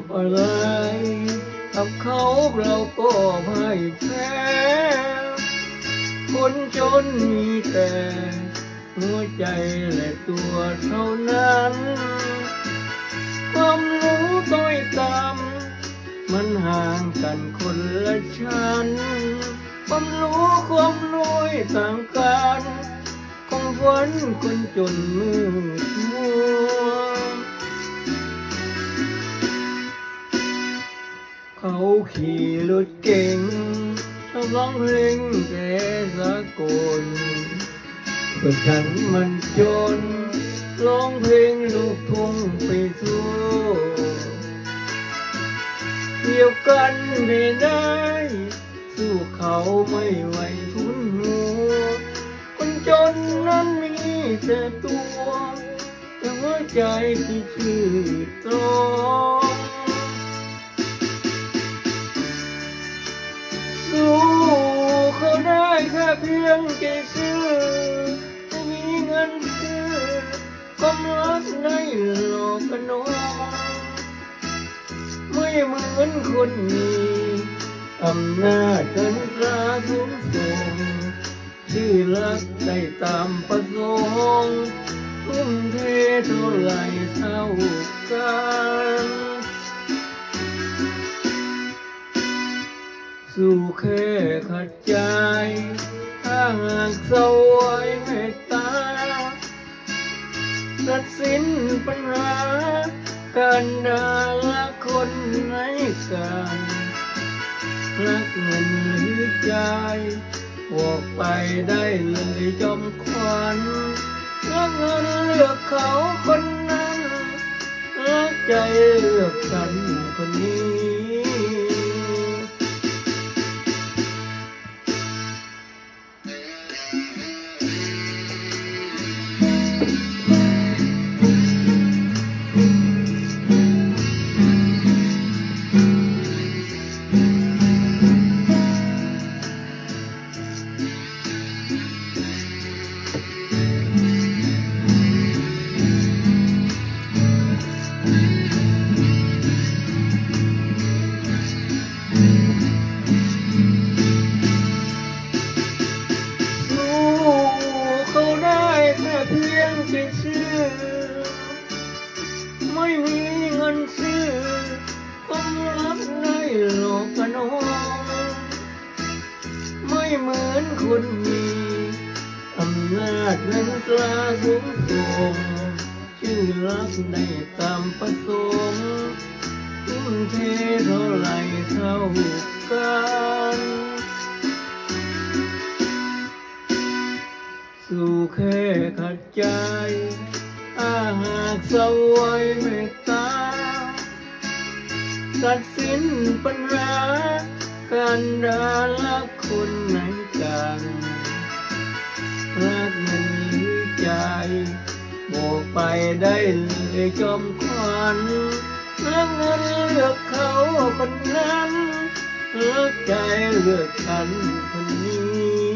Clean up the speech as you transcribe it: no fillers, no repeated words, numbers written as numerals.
บอะไรกับเขาเราก็พ่ายแพ้คนจนมีแต่หัวใจและตัวเท่านั้นความรู้ต้อยต่ำมันห่างกันคนละชั้นความรู้ความรวยต่างกันของฝันคนจนมืดมัวเขาขี่รถเก่งชอบร้องเพลงแต่สากลก็ฉันมันจนร้องเพลงลูกทุ่งไปทั่วเที่ยวกันไม่ได้สู้เขาไม่ไหวทุนหัวคนจนนั้นมีแต่ตัวแต่หัวใจที่ชื่อตรองสู้เขาได้แค่เพียงใจซื่อไม่มีเงินซื้อความรักในหลอกกันน้องไม่เหมือนคนมีอำนาจเกินตราสูงส่งชื่อรักได้ตามประสงค์ทุ่มเทเท่าไรเท่ากันสู้แค่ขัดใจถ้าหากเศร้าไว้เมตตาตัดสินปัญหาการด่าละคนในกันรักเงินหรือใจบอกไปได้เลยจอมขวัญรักเงินเลือกเขาคนนั้นรักใจเลือกฉันคนนี้เพียงแค่ชื่อไม่มีเงินซื้อความรักในโลกกันน้องไม่เหมือนคนมีอำนาจเงินตราสูงส่งชื่อรักได้ตามประสงค์ทุ่มเทเท่าไรเท่ากันสู้แค่ขัดใจถ้าหากเศร้าไว้เมตตาตัดสินปัญหาการด่าละคนไหนกันรักเงินหรือใจบอกไปได้เลยจอมขวัญรักเงินเลือกเขาคนนั้นรักใจเลือกฉันคนนี้